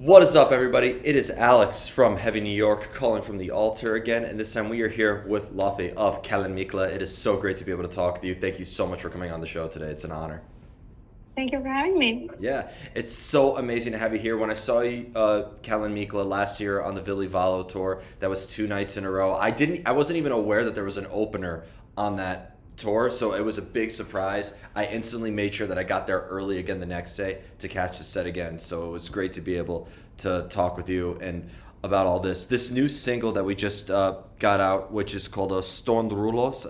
What is up, everybody? It is Alex from Heavy New York calling from the Altar again, and this time we are here with Laufey of Kælan Mikla. It is so great to be able to talk with you. Thank you so much for coming on the show today. It's an honor. Thank you for having me. Yeah, it's so amazing to have you here. When I saw you, Kælan Mikla last year on the Vili Valo tour, that was 2 nights in a row. I wasn't even aware that there was an opener on that tour, so it was a big surprise. I instantly made sure that I got there early again the next day to catch the set again. So it was great to be able to talk with you and about all this new single that we just got out, which is called Storn Rulos.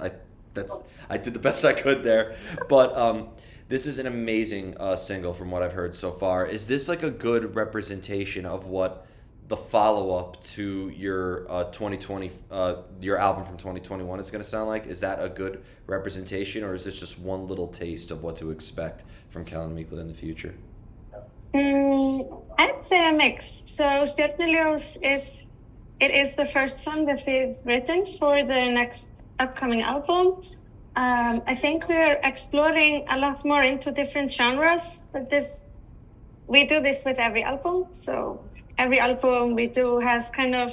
I did the best I could there, but this is an amazing single from what I've heard so far. Is this like a good representation of what the follow-up to your 2020 your album from 2021 is going to sound like? Is that a good representation, or is this just one little taste of what to expect from Kælan Mikla in the future? I'd say a mix. So Stjörnuljós is the first song that we've written for the next upcoming album. I think we're exploring a lot more into different genres, but we do this with every album. So every album we do has kind of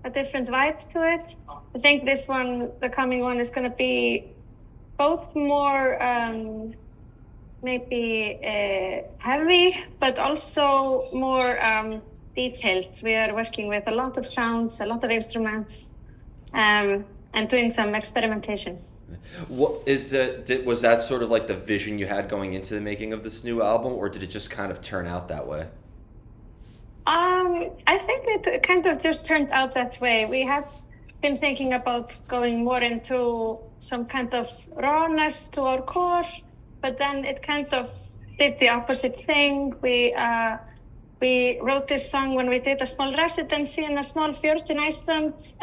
a different vibe to it. I think this one, the coming one, is going to be both more maybe heavy, but also more detailed. We are working with a lot of sounds, a lot of instruments, and doing some experimentations. Was that sort of like the vision you had going into the making of this new album, or did it just kind of turn out that way? I think it kind of just turned out that way. We had been thinking about going more into some kind of rawness to our core, but then it kind of did the opposite thing. We wrote this song when we did a small residency in a small fjord in Iceland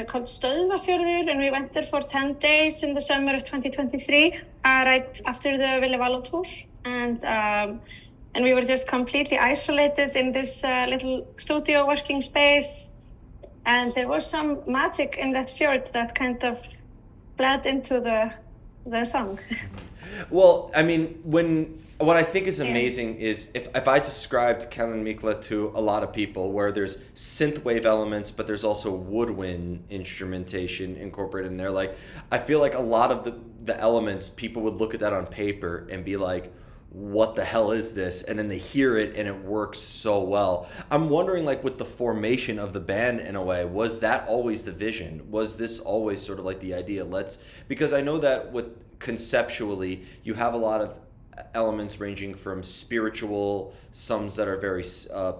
called Stöðvafjörður, and we went there for 10 days in the summer of 2023, right after the Vili Valo tour. And we were just completely isolated in this little studio working space. And there was some magic in that fjord that kind of bled into the song. Well, I mean, what I think is amazing is if I described Kælan Mikla to a lot of people, where there's synthwave elements, but there's also woodwind instrumentation incorporated in there. Like, I feel like a lot of the elements, people would look at that on paper and be like, what the hell is this? And then they hear it and it works so well. I'm wondering, like, with the formation of the band in a way, was that always the vision? Was this always sort of like the idea? Because I know that conceptually, you have a lot of elements ranging from spiritual, some that are very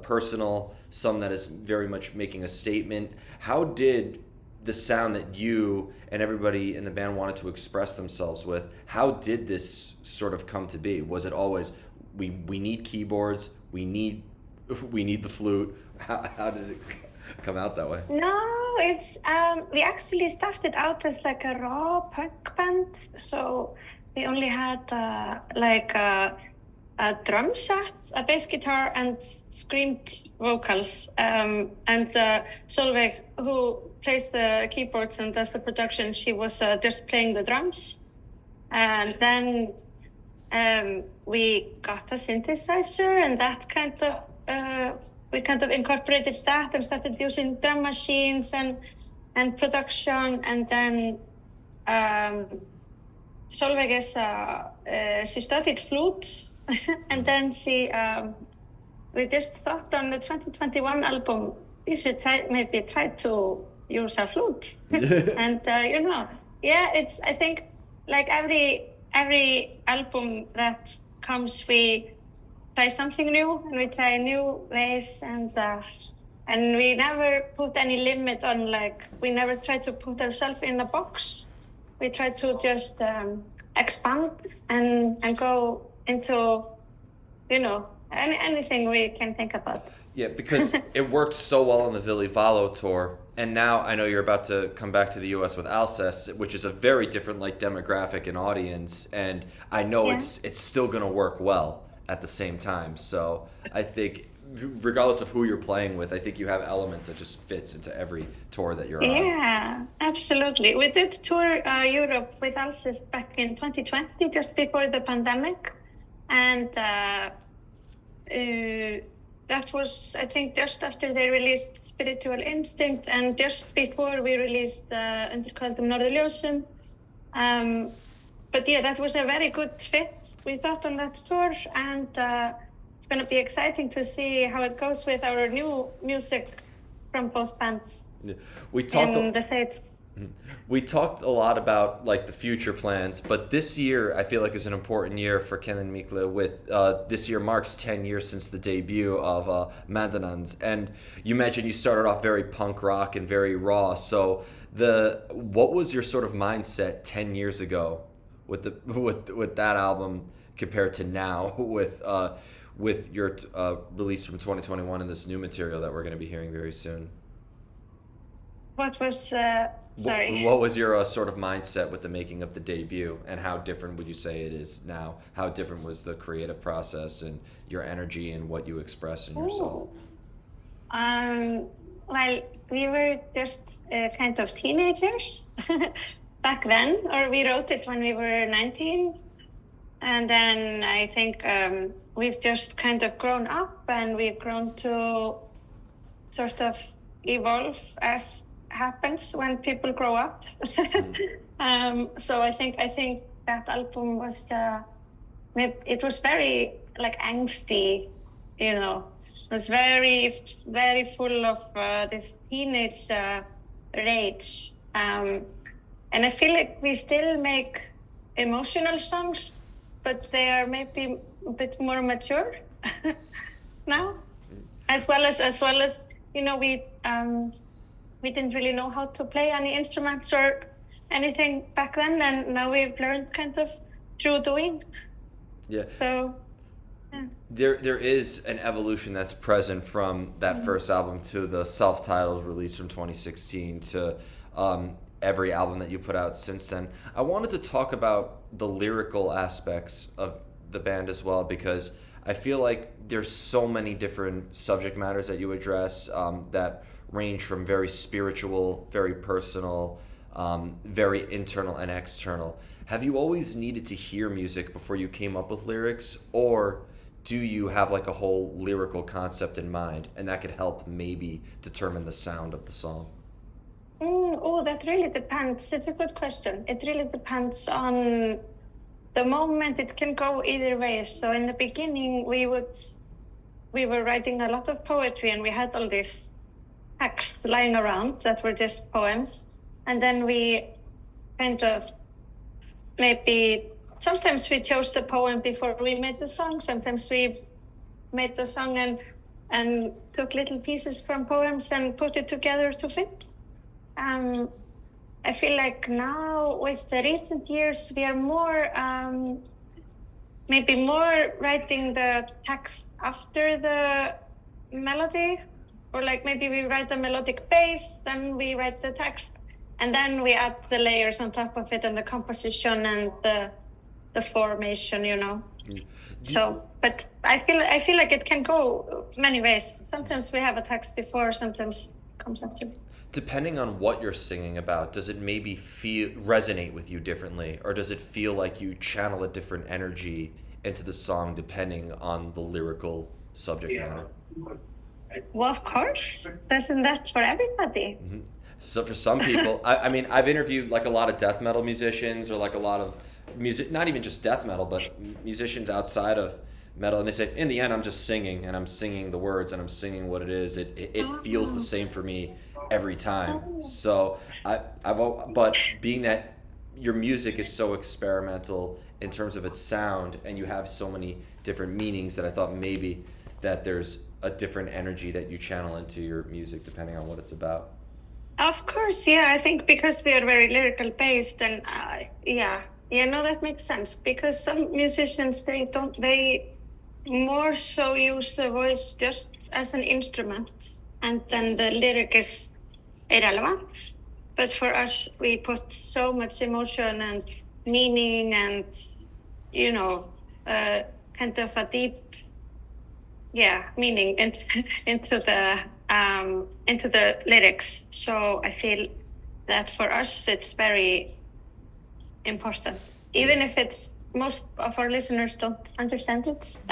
personal, some that is very much making a statement. How did the sound that you and everybody in the band wanted to express themselves with, how did this sort of come to be? Was it always, we need keyboards, we need the flute? How did it come out that way? No, it's we actually started out as like a raw punk band. So we only had a drum set, a bass guitar, and screamed vocals. And Solveig, who plays the keyboards and does the production, she was just playing the drums. And then we got a synthesizer, and that we kind of incorporated that and started using drum machines and production. And then Solveig she studied flute, and then we just thought on the 2021 album, we should maybe try to use a flute. And I think like every album that comes, we try something new, and we try new ways, and we never put any limit on, like, we never try to put ourselves in a box. We try to just expand and go into, anything we can think about. Yeah, because it worked so well on the Vili Valo tour, and now I know you're about to come back to the U.S. with Alcest, which is a very different demographic and audience, and I know it's still going to work well at the same time. So I think, regardless of who you're playing with, I think you have elements that just fits into every tour that you're on. Yeah, absolutely. We did tour Europe with Alcest back in 2020, just before the pandemic, and that was, I think, just after they released Spiritual Instinct and just before we released Undir Köldum Norðurljósum. But yeah, that was a very good fit, we thought, on that tour, and it's going to be exciting to see how it goes with our new music from both bands. Yeah. We talked in the States. We talked a lot about like the future plans, but this year I feel like is an important year for Kælan Mikla. With this year marks 10 years since the debut of Mandanans, and you mentioned you started off very punk rock and very raw. So what was your sort of mindset 10 years ago with that album compared to now with your release from 2021 and this new material that we're going to be hearing very soon? What was sorry? What was your sort of mindset with the making of the debut, and how different would you say it is now? How different was the creative process and your energy and what you express in your song? Well, we were just kind of teenagers back then, or we wrote it when we were 19. And then I think we've just kind of grown up, and we've grown to sort of evolve as happens when people grow up. So I think that album was it was very like angsty, you know. It was very, very full of this teenage rage, and I feel like we still make emotional songs, but they are maybe a bit more mature now, as well as you know, we didn't really know how to play any instruments or anything back then, and now we've learned kind of through doing. Yeah. So, yeah. There is an evolution that's present from that first album to the self-titled release from 2016 to every album that you put out since then. I wanted to talk about the lyrical aspects of the band as well, because I feel like there's so many different subject matters that you address that range from very spiritual, very personal, very internal and external. Have you always needed to hear music before you came up with lyrics, or do you have like a whole lyrical concept in mind and that could help maybe determine the sound of the song? That really depends. It's a good question. It really depends on the moment. It can go either way. So in the beginning, we were writing a lot of poetry, and we had all these texts lying around that were just poems. And then we kind of sometimes we chose the poem before we made the song. Sometimes we made the song and took little pieces from poems and put it together to fit. I feel like now with the recent years, we are more writing the text after the melody, or like maybe we write the melodic base, then we write the text, and then we add the layers on top of it, and the composition and the formation, you know. So, but I feel like it can go many ways. Sometimes we have a text before, sometimes it comes after. Depending on what you're singing about, does it maybe resonate with you differently, or does it feel like you channel a different energy into the song depending on the lyrical subject matter? Well, of course. Isn't that for everybody? Mm-hmm. So for some people, I mean, I've interviewed like a lot of death metal musicians, or like a lot of music, not even just death metal, but musicians outside of metal, and they say, in the end, I'm just singing, and I'm singing the words, and I'm singing what it is. It feels the same for me every time. So but being that your music is so experimental in terms of its sound, and you have so many different meanings, that I thought maybe that there's a different energy that you channel into your music depending on what it's about. Of course, yeah. I think because we are very lyrical based, and no, that makes sense. Because some musicians, they more so use the voice just as an instrument, and then the lyric is irrelevant. But for us, we put so much emotion and meaning and, you know, kind of a deep, meaning into the lyrics. So I feel that for us, it's very important, even if most of our listeners don't understand it.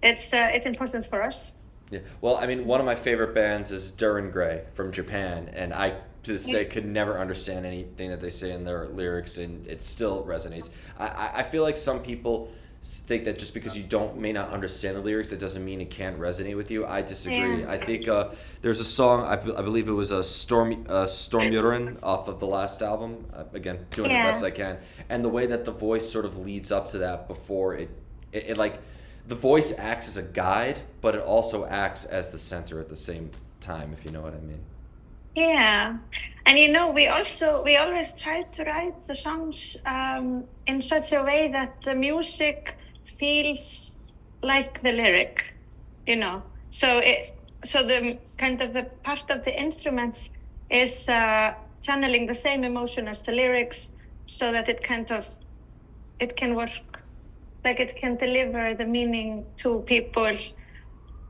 it's important for us. Yeah. Well, I mean, one of my favorite bands is Duran Gray from Japan, and I to this day could never understand anything that they say in their lyrics, and it still resonates. I feel like some people think that just because you may not understand the lyrics, it doesn't mean it can't resonate with you. I disagree. Yeah. I think there's a song, I believe it was a Stormurinn off of the last album. Again, doing the best I can, and the way that the voice sort of leads up to that before it like. The voice acts as a guide, but it also acts as the center at the same time, if you know what I mean. Yeah, and we always try to write the songs in such a way that the music feels like the lyric, So the kind of the part of the instruments is channeling the same emotion as the lyrics, so that it can work. Like it can deliver the meaning to people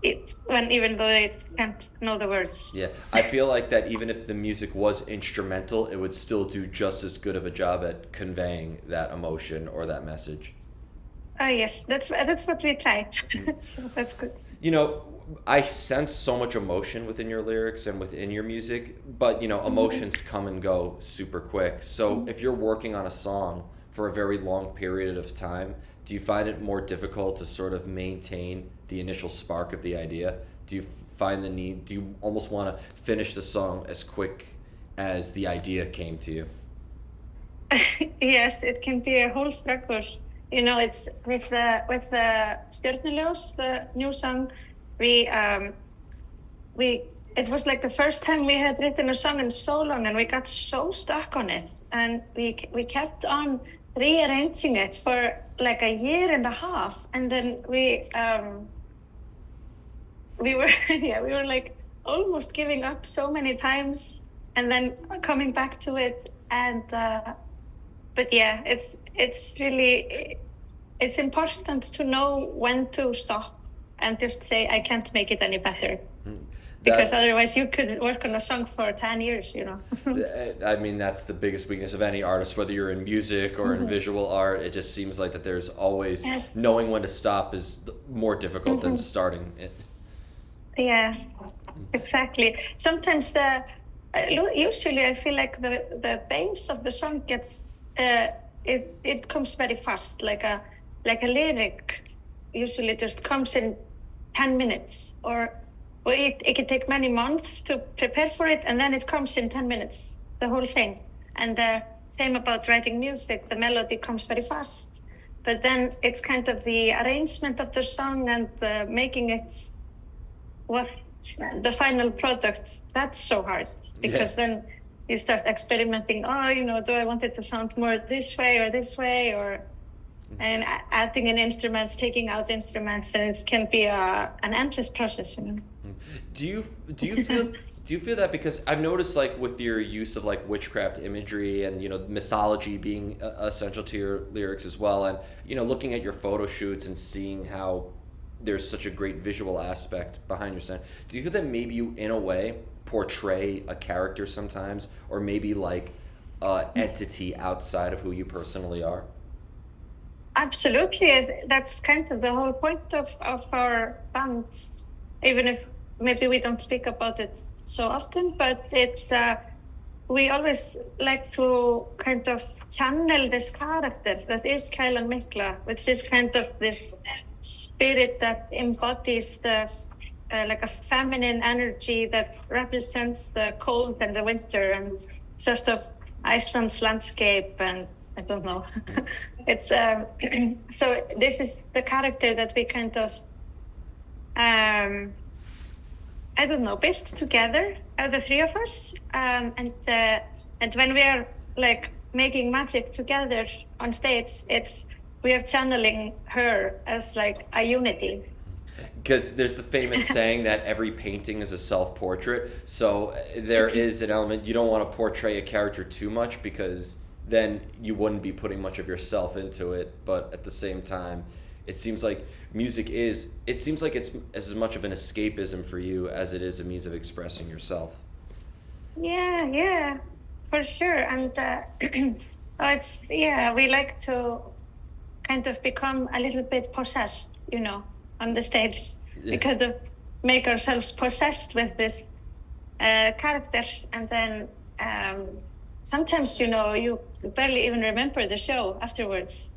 even though they can't know the words. Yeah, I feel like that even if the music was instrumental, it would still do just as good of a job at conveying that emotion or that message. Oh yes, that's what we try. So that's good. I sense so much emotion within your lyrics and within your music, but emotions come and go super quick. So if you're working on a song for a very long period of time, do you find it more difficult to sort of maintain the initial spark of the idea? Do you find do you almost want to finish the song as quick as the idea came to you? Yes, it can be a whole struggle. It's with the Stjörnuljós, the new song, it was like the first time we had written a song in so long, and we got so stuck on it, and we kept on rearranging it for like a year and a half, and then we were like almost giving up so many times, and then coming back to it, and but yeah, it's really important to know when to stop and just say I can't make it any better. Because otherwise you could work on a song for 10 years, I mean, that's the biggest weakness of any artist, whether you're in music or in visual art. It just seems like that there's always knowing when to stop is more difficult than starting it. Yeah, exactly. Sometimes usually I feel like the bass of the song gets, it comes very fast, like a lyric usually just comes in 10 minutes or it can take many months to prepare for it, and then it comes in 10 minutes, the whole thing. And same about writing music, the melody comes very fast. But then it's kind of the arrangement of the song and making it the final product, that's so hard. Because then you start experimenting, do I want it to sound more this way, and adding in instruments, taking out instruments, and it can be an endless process, Do you feel that, because I've noticed like with your use of like witchcraft imagery and mythology being essential to your lyrics as well, and looking at your photo shoots and seeing how there's such a great visual aspect behind your sound, do you feel that maybe you in a way portray a character sometimes, or maybe like an entity outside of who you personally are? Absolutely. That's kind of the whole point of our band, even if maybe we don't speak about it so often, but it's we always like to kind of channel this character that is Kælan Mikla, which is kind of this spirit that embodies the like a feminine energy that represents the cold and the winter and sort of Iceland's landscape, and I don't know. It's so this is the character that we kind of I don't know, built together, the three of us, and when we are like making magic together on stage, we are channeling her as like a unity. Because there's the famous saying that every painting is a self-portrait, so there is an element, you don't want to portray a character too much, because then you wouldn't be putting much of yourself into it, but at the same time, it seems like it's as much of an escapism for you as it is a means of expressing yourself. Yeah, for sure. And we like to kind of become a little bit possessed, on the stage. Yeah. We kind of make ourselves possessed with this character, and then sometimes you barely even remember the show afterwards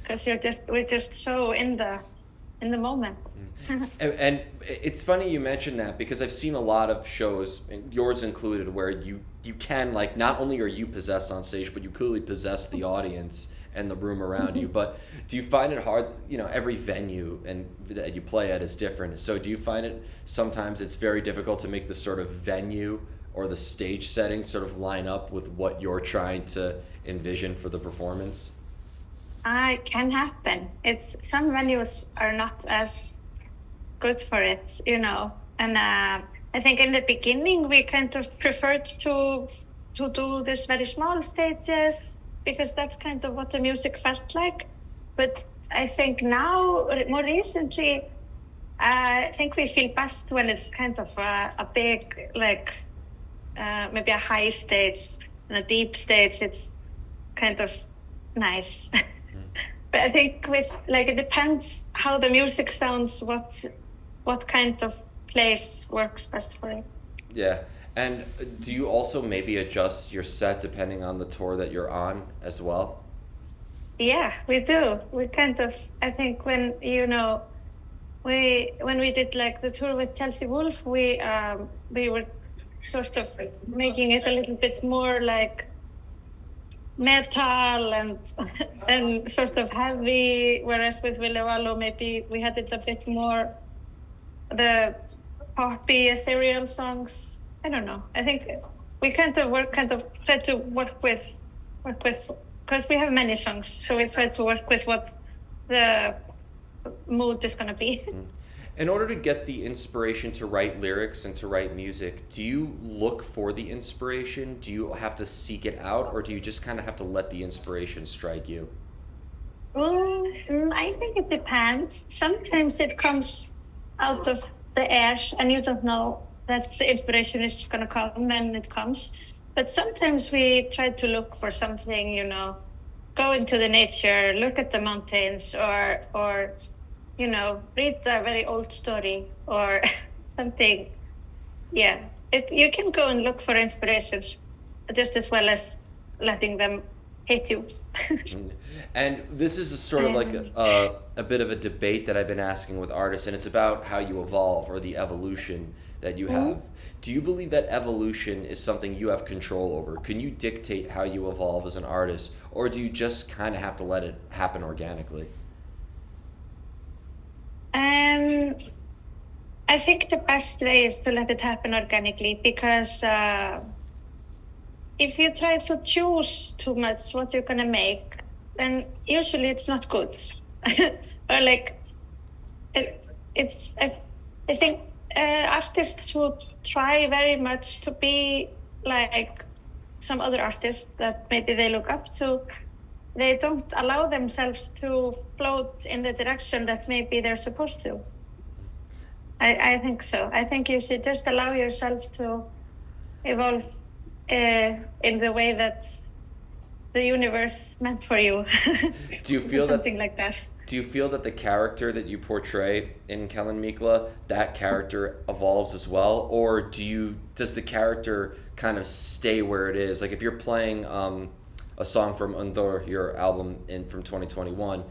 because we're just so in the moment. And it's funny you mentioned that, because I've seen a lot of shows, yours included, where you can, like, not only are you possessed on stage, but you clearly possess the audience and the room around you. But do you find it hard? Every venue and that you play at is different. So do you find it sometimes it's very difficult to make the sort of venue or the stage setting sort of line up with what you're trying to envision for the performance? It can happen. Some venues are not as good for it, and I think in the beginning we kind of preferred to do this very small stages because that's kind of what the music felt like. But I think now, more recently, I think we feel best when it's kind of a big, like maybe a high stage and a deep stage. It's kind of nice. But I think it depends how the music sounds, what kind of place works best for it. Yeah. And do you also maybe adjust your set depending on the tour that you're on as well? Yeah, we do. We kind of, I think when we did like the tour with Chelsea Wolf, we were sort of making it a little bit more like metal and sort of heavy, whereas with Villevalo maybe we had it a bit more the poppy ethereal songs. I don't know. I think we try to work with because we have many songs, so we try to work with what the mood is going to be. In order to get the inspiration to write lyrics and to write music, do you look for the inspiration? Do you have to seek it out, or do you just kind of have to let the inspiration strike you? I think it depends. Sometimes it comes out of the air and you don't know that the inspiration is going to come when it comes. But sometimes we try to look for something, go into the nature, look at the mountains, or read a very old story or something. Yeah, you can go and look for inspirations just as well as letting them hit you. And this is a sort of like a bit of a debate that I've been asking with artists, and it's about how you evolve or the evolution that you have. Do you believe that evolution is something you have control over? Can you dictate how you evolve as an artist, or do you just kind of have to let it happen organically? I think the best way is to let it happen organically, because if you try to choose too much what you're going to make, then usually it's not good. Or like, I think artists who try very much to be like some other artists that maybe they look up to, they don't allow themselves to float in the direction that maybe they're supposed to. I think so. I think you should just allow yourself to evolve in the way that the universe meant for you. Do you feel something like that? Do you feel that the character that you portray in Kælan Mikla, that character evolves as well, or does the character kind of stay where it is? Like if you're playing a song from Undur, your album from 2021,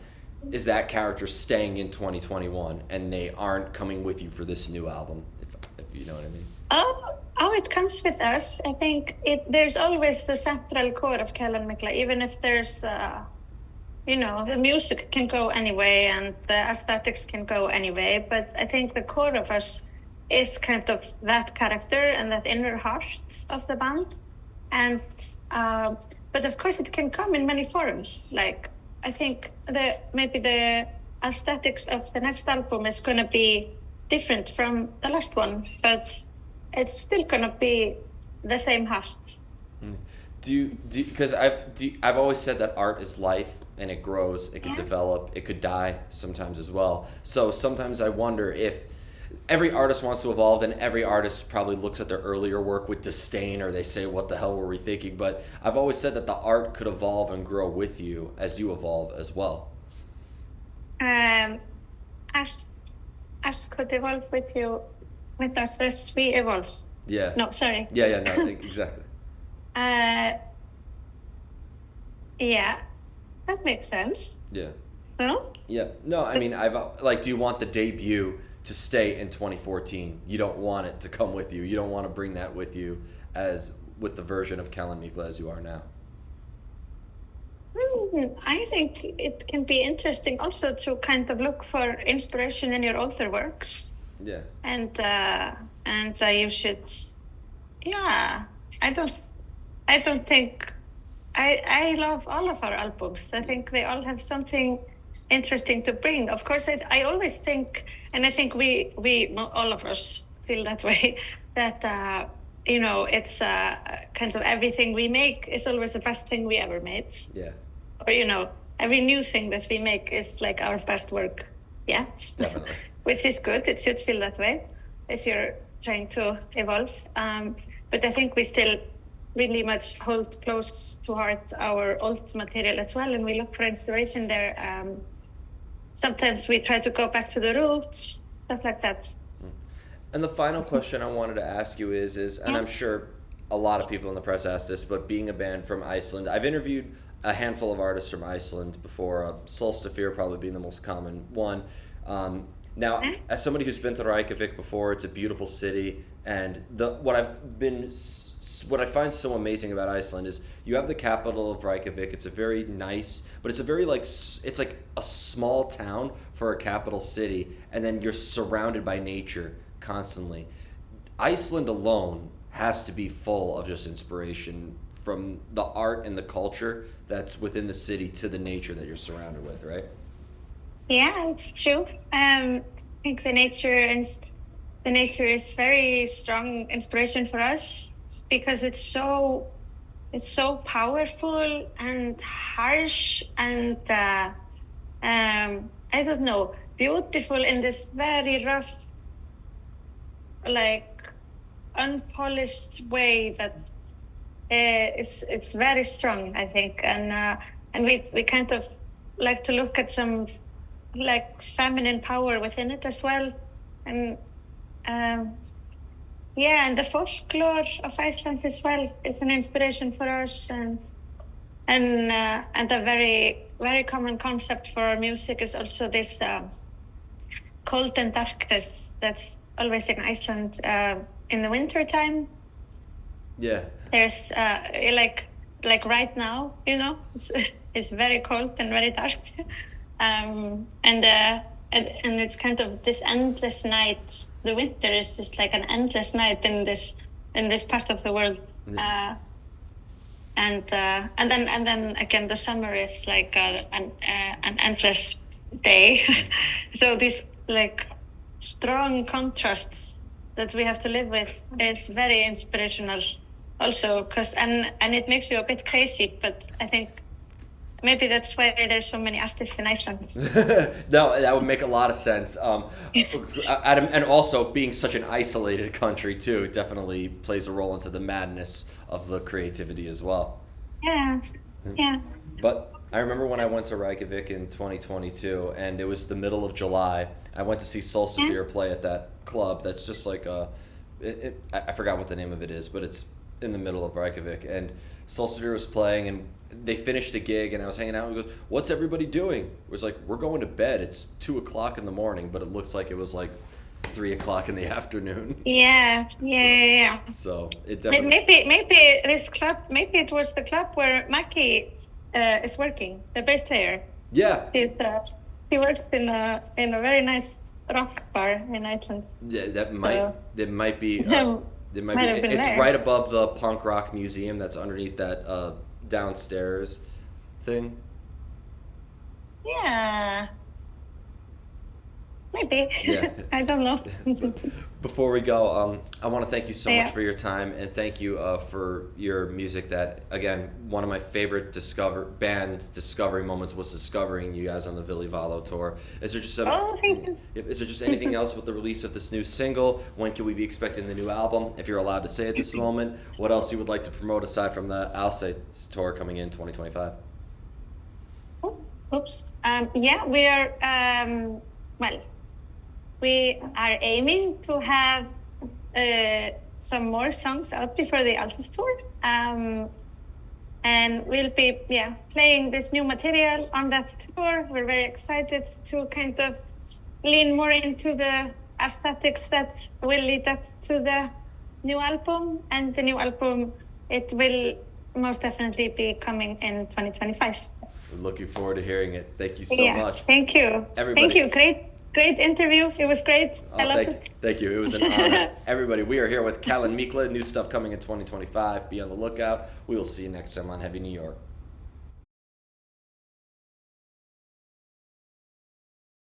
is that character staying in 2021 and they aren't coming with you for this new album, if you know what I mean? Oh, it comes with us. I think there's always the central core of Kælan Mikla, even if there's, the music can go anyway and the aesthetics can go anyway. But I think the core of us is kind of that character and that inner heart of the band. And but of course, it can come in many forms. Like I think maybe the aesthetics of the next album is going to be different from the last one, but it's still gonna be the same heart. Because I've always said that art is life and it grows, it could develop, it could die sometimes as well. So sometimes I wonder if every artist wants to evolve, and every artist probably looks at their earlier work with disdain, or they say, what the hell were we thinking? But I've always said that the art could evolve and grow with you as you evolve as well. us could evolve with you, with us as we evolve. Yeah. No, sorry. Yeah, no, exactly. Yeah, that makes sense. Yeah. No? Yeah. No, I mean, do you want the debut to stay in 2014? You don't want it to come with you. You don't want to bring that with you as with the version of Kælan Mikla as you are now. I think it can be interesting also to kind of look for inspiration in your older works. Yeah. And you should, yeah. I don't think I love all of our albums. I think they all have something interesting to bring. Of course, I always think, and I think we all of us feel that way, that it's kind of everything we make is always the best thing we ever made. Yeah. Or every new thing that we make is like our best work yet. Definitely. Which is good. It should feel that way if you're trying to evolve. But I think we still really much hold close to heart our old material as well, and we look for inspiration there. Sometimes we try to go back to the roots, stuff like that. And the final question I wanted to ask you is, and I'm sure a lot of people in the press ask this, but being a band from Iceland, I've interviewed a handful of artists from Iceland before, Soffía probably being the most common one. Now, as somebody who's been to Reykjavik before, it's a beautiful city, and what I find so amazing about Iceland is you have the capital of Reykjavik. It's a very nice, but it's a very it's like a small town for a capital city, and then you're surrounded by nature constantly. Iceland alone has to be full of just inspiration from the art and the culture that's within the city to the nature that you're surrounded with, right? Yeah, it's true. I think the nature is very strong inspiration for us because it's so powerful and harsh and I don't know, beautiful in this very rough, like unpolished way that it's very strong, I think, and we kind of like to look at some like feminine power within it as well, and and the folklore of Iceland as well is an inspiration for us, and a very very common concept for our music is also this cold and darkness that's always in Iceland in the winter time. Yeah. There's like right now, it's very cold and very dark, and it's kind of this endless night. The winter is just like an endless night in this part of the world, and then again the summer is like an endless day. So these like strong contrasts that we have to live with is very inspirational. Also, and it makes you a bit crazy, but I think maybe that's why there's so many artists in Iceland. No, that would make a lot of sense. And also being such an isolated country too definitely plays a role into the madness of the creativity as well. Yeah. But I remember when I went to Reykjavik in 2022, and it was the middle of July. I went to see Soffía play at that club. That's just like I forgot what the name of it is, but it's in the middle of Reykjavik, and Soffía was playing, and they finished the gig, and I was hanging out, and he goes, "What's everybody doing?" It was like, "We're going to bed. It's 2:00 in the morning," but it looks like it was like 3:00 in the afternoon. Yeah. So it definitely... Maybe this club, maybe it was the club where Maggie is working, the bass player. Yeah. He works in a very nice rock bar in Iceland. Yeah, that might be. It's there. right above the punk rock museum that's underneath that downstairs thing. Yeah. Maybe. Yeah. I don't know. Before we go, I want to thank you so much for your time, and thank you for your music. That, again, one of my favorite band discovery moments was discovering you guys on the Vili Valo tour. Is there just Is there just anything else with the release of this new single? When can we be expecting the new album? If you're allowed to say at this moment, what else you would like to promote aside from the Alto tour coming in 2025? Oops. We are well. we are aiming to have some more songs out before the Alto tour. And we'll be playing this new material on that tour. We're very excited to kind of lean more into the aesthetics that will lead up to the new album. And the new album, it will most definitely be coming in 2025. We're looking forward to hearing it. Thank you so much. Thank you. Everybody. Thank you. Great interview. It was great. I loved it. Thank you. It was an honor. Everybody, we are here with Kælan Mikla. New stuff coming in 2025. Be on the lookout. We will see you next time on Heavy New York.